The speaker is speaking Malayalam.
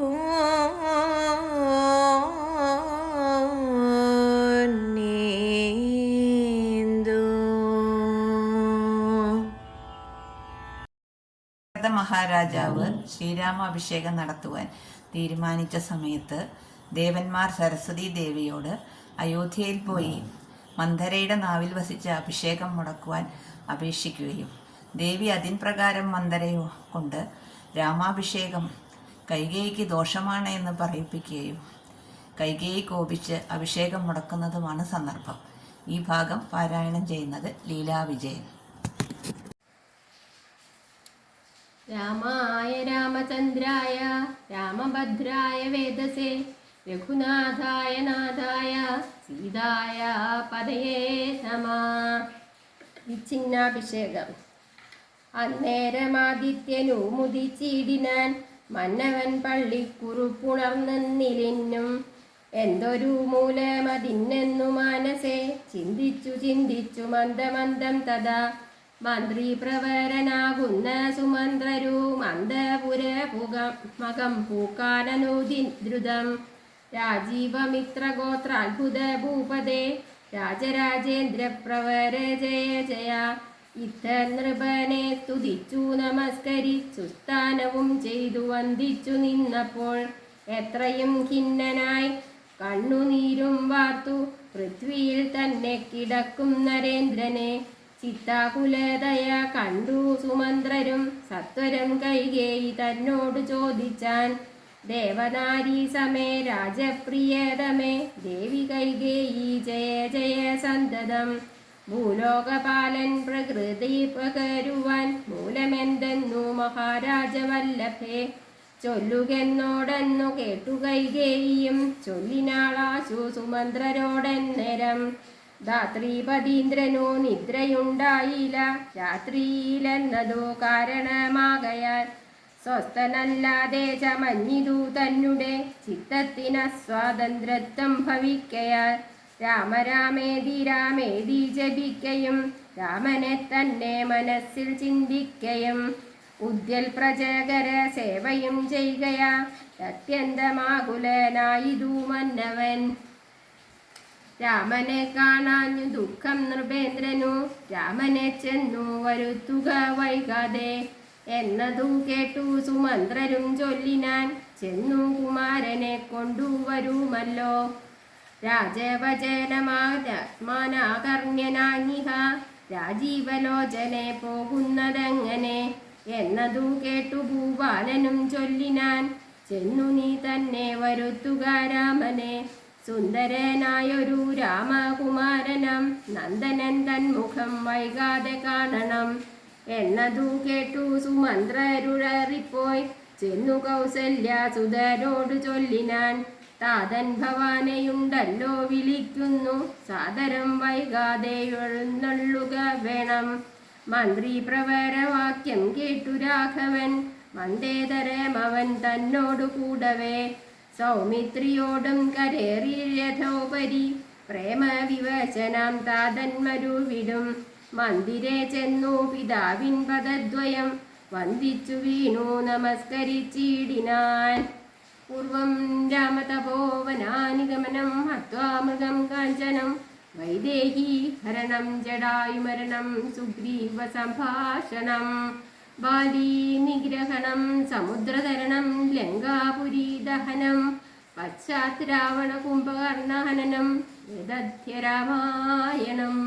മഹാരാജാവ് ശ്രീരാമാഭിഷേകം നടത്തുവാൻ തീരുമാനിച്ച സമയത്ത് ദേവന്മാർ സരസ്വതി ദേവിയോട് അയോധ്യയിൽ പോയി മന്ധരയുടെ നാവിൽ വസിച്ച അഭിഷേകം മുടക്കുവാൻ അപേക്ഷിക്കുകയും ദേവി അതിൻ പ്രകാരം മന്ധരയോ കൊണ്ട് രാമാഭിഷേകം കൈകേയിക്ക് ദോഷമാണ് എന്ന് പറയിപ്പിക്കുകയും കൈകേയി കോപിച്ച് അഭിഷേകം മുടക്കുന്നതുമാണ് സന്ദർഭം. ഈ ഭാഗം പാരായണം ചെയ്യുന്നത് ലീലാവിജയൻ. രാമായ രാമചന്ദ്രായ രാമഭദ്രായ വേദസേ രഘുനാഥായ നാഥായ സീതായ പതയേ നമഃ. വിച്ഛിന്നാഭിഷേകം. അന്നേരമാദിത്യനു മുദിച്ചിടിനാൻ മന്നവൻ പള്ളിക്കുറുപ്പുണർന്നിലിന്നും എന്തൊരു മൂലമതിന്നെന്നു മാനസേ ചിന്തിച്ചു ചിന്തിച്ചു മന്ദമന്ദം തഥാ മന്ത്രി പ്രവരനാകുന്ന സുമന്ത്രരു മന്ദപുര മകം പൂക്കാനനൂതി ദ്രുതം രാജീവമിത്രഗോത്രാത്ഭുത ഭൂപദേ രാജരാജേന്ദ്ര പ്രവര ജയ ജയ. ഇത്ത നൃപനെ സ്തുതിച്ചു നമസ്കരിച്ചു സ്ഥാനവും ചെയ്തു വന്ദിച്ചു നിന്നപ്പോൾ എത്രയും ഖിന്നനായി കണ്ണുനീരും വാർത്തു പൃഥ്വിയിൽ തന്നെ കിടക്കും നരേന്ദ്രനെ ചിത്താകുലതയ കണ്ടു സുമന്ത്രരും സത്വരം കൈകേയി തന്നോട് ചോദിച്ചാൻ ദേവനാരീ സമേ രാജപ്രിയതമേ ദേവി കൈകേയി ജയ ജയ സന്തതം. ഭൂലോകപാലൻ പ്രകൃതി പകരുവാൻ മൂലമെന്തെന്നു മഹാരാജവല്ലഭേ ചൊല്ലുകെന്നോടെന്നു കേട്ടു കൈകേയിയും ചൊല്ലിനാളാശു സുമന്ത്രരോടെന്നേരം. ധാത്രീപതീന്ദ്രനു നിദ്രയുണ്ടായില്ല രാത്രിയിലെന്നതോ കാരണമാകയാൽ സ്വസ്ഥനല്ലാതെ ചമഞ്ഞിതു തന്നെ ചിത്തത്തിന് സ്വാതന്ത്ര്യത്വം ഭവിക്കയാൽ രാമരാമേതി രാമേതി ജപിക്കയും രാമനെ തന്നെ മനസ്സിൽ ചിന്തിക്കയും ഉദ്യൽ പ്രജകര സേവയും ചെയ്യുകയാ അത്യന്തമാകുലനായിതു മന്നവൻ. രാമനെ കാണാഞ്ഞു ദുഃഖം നൃപേന്ദ്രനു രാമനെ ചെന്നു വരുത്തുക വൈകാതെ എന്നതു കേട്ടു സുമന്ത്രരും ചൊല്ലിനാൻ ചെന്നു കുമാരനെ കൊണ്ടുവരുമല്ലോ. രാജവചനമാത്മാനാകർണ്യനാങ്ങിഹ രാജീവലോചനെ പോകുന്നതെങ്ങനെ എന്നതു കേട്ടു ഭൂപാലനും ചൊല്ലിനാൻ ചെന്നു നീ തന്നെ വരുത്തുക രാമനെ. സുന്ദരനായൊരു രാമകുമാരനം നന്ദനൻ തന്മുഖം വൈകാതെ കാണണം എന്നതു കേട്ടു സുമന്ത്രരുഴറിപ്പോയി ചെന്നു കൗസല്യ സുതരോട് ചൊല്ലിനാൻ താതൻ ഭവാനെയുണ്ടല്ലോ വിളിക്കുന്നു സാദരം വൈകാതെ എഴുന്നള്ളുക വേണം. മന്ത്രി പ്രവരവാക്യം കേട്ടു രാഘവൻ മന്ദേതരമവൻ തന്നോടു കൂടവേ സൗമിത്രിയോടും കരേറി രഥോപരി പ്രേമ വിവചനം താതന്മരുവിടും. മന്ദിരെ ചെന്നു പിതാവിൻ പദദ്വയം വന്ദിച്ചു വീണു നമസ്കരിച്ചിടിനാൻ. പൂർവം രാമതപോവനാനിഗമനം ഹത്വാ മൃഗം കാഞ്ചനം വൈദേഹി ഹരണം ജടായുമരണം സുഗ്രീവ സംഭാഷണം ബാലീ നിഗ്രഹണം സമുദ്രതരണം ലങ്കാപുരീ ദഹനം പശ്ചാത് രാവണ കുംഭകർണഹനനം യദധ്യ രാമായണം.